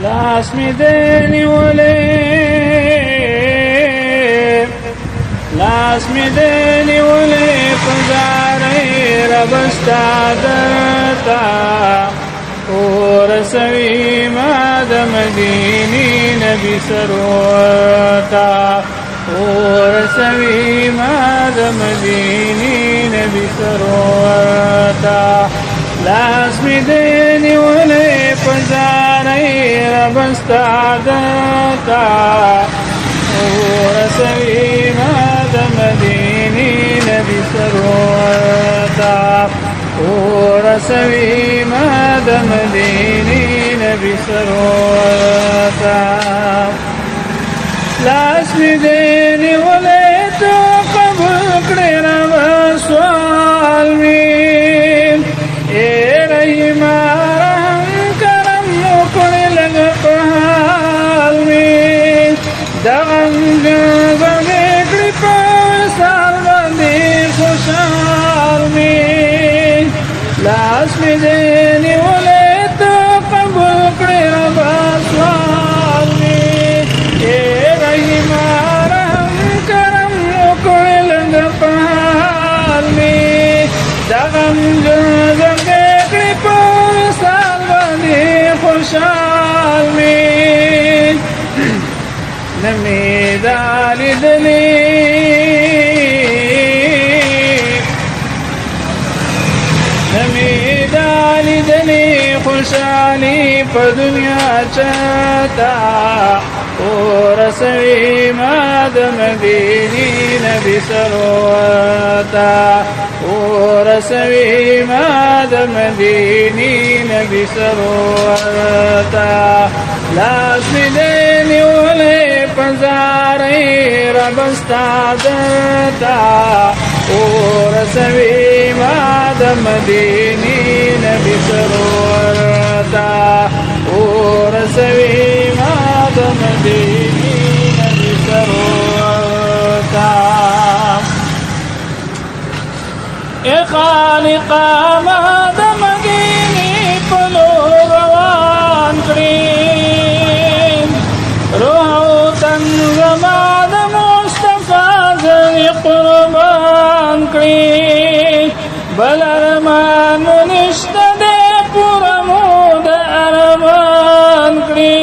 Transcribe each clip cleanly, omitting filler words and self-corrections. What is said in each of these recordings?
لاس می دی نیولې پزارې ربستا درتا ورسوي ما د مدینې نبی سروتا ورسوي ما د مدینې نبی سروتا لاس می دی نیولې پزارې ربستا درتا ورسوي ما د مدینې نبی سروتا ورسوي ما د مدینې نبی سروتا لاس می دی نیولې تو قبول کړې رب سوال می اے رحیمه رحم کرم وکړې لږ په حال می دغم زمې کړې په سر باندې خوشحال می لاس می دی نیولې تو قبول کړې رب سوال می اے رحیمه رحم کرم وکړې لږ په حال می دغم زمې کړې په سر باندې خوشحال می نمی دالی دلی خوشحالی پا دنیا چاہتا ورسوی ما د مدینی نبی سروتا ورسوی ما د مدینی نبی سروتا لاس می دی نیولې پزارې ربستا درتا ورسوي ما د مدینې نبی سروتا ورسوي ما د مدینې نبی سروتا اے خالقا ما د مدینې په لور روان کړې بل ارمان نشته دی پوره مو د ارمان کړي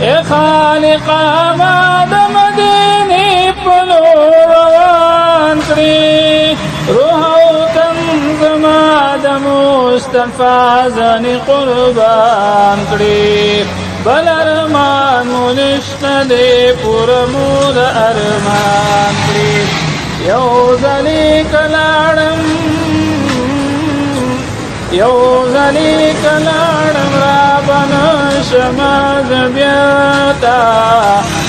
ای خالقه ما د مدینې په لور روان کړي روح او تن زما د مصطفی ځانې قربان کړي بل ارمان نشته دی پوره مو د ارمان کړي یو ځلې کلاړم را بنشم بیا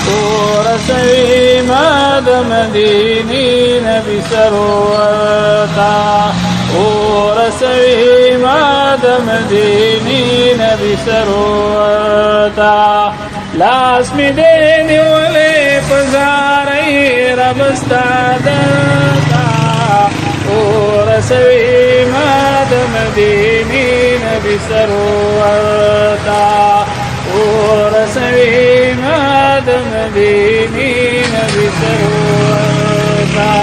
ورسوي ما د مدینې نبی سروتا ورسوي ما د مدینې نبی سروتا لاس می دی نیولې پزارې ربستا درتا ورسوي ما د مدینې نبی سروتا ورسوي ما د مدینې نبی سروتا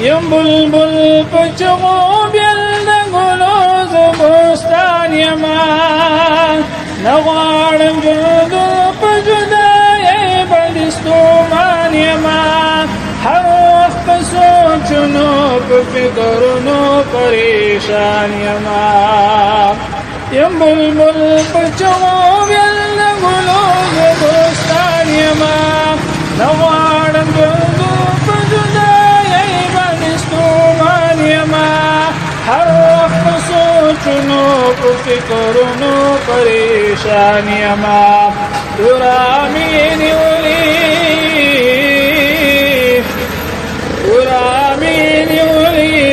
یم بلبل پچغو بیل د ګلو زبستان یما نغواړم جودو په جدایۍ باندې ستومان یما هر وخت په سوچونو په فکرونو پریشان یما یم بلبل په چغو بیل د ګلو زبستان یما نغواړم جودو په جدایۍ باندې ستومان یما هر وخت په سوچونو په فکرونو پریشان یما دورامي نیولې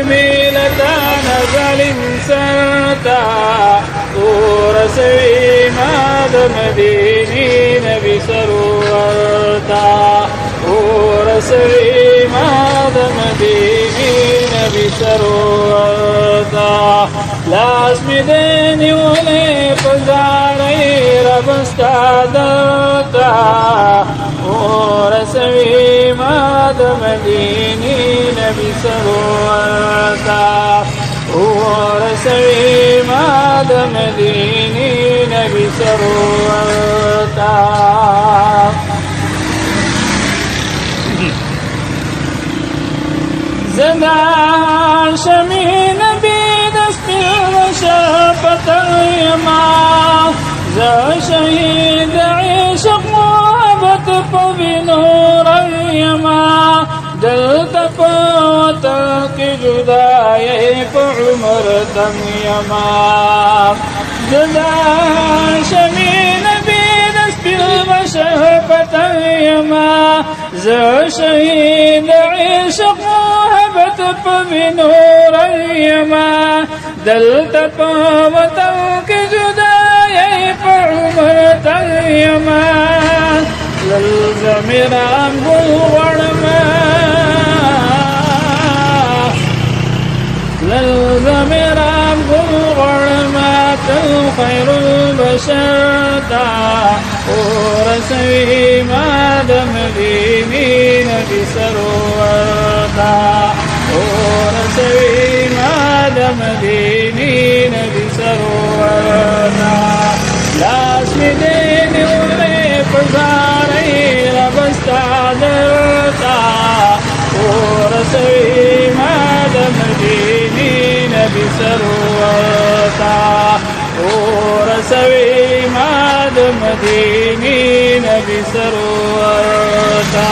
میلتا نظلم سرتا ورسوي ما د مدینې نبی سروتا ورسوي ما د مدینې نبی سروتا لاس می دینی ولی پزاری ربستا درتا ورسوی ما د مدینی نبی سرورتا ورسوی ما د مدینی نبی سرورتا زدان شمی نبی دست شفت یما ز شهید عشق محبت پوی نور یما دلتا پوتا کی جدائی پا عمر تم یما زدان شمی نبی دست شفت یما ز شهید عشق پوی نور یما دلتا پوتا کی جدائی پا عمر تم یما للزم رام گل غرما للزم رام گل غرما تل خیر البشر تا ورسوی ما د مدینی نبی سرورتا ورسوی ما د مدینی نبی سرورتا لاس می دینی ولی پزاری ربستا درتا ورسوی ما د مدینی نبی سرورتا ورسوی ما د مدینی نبی سرورتا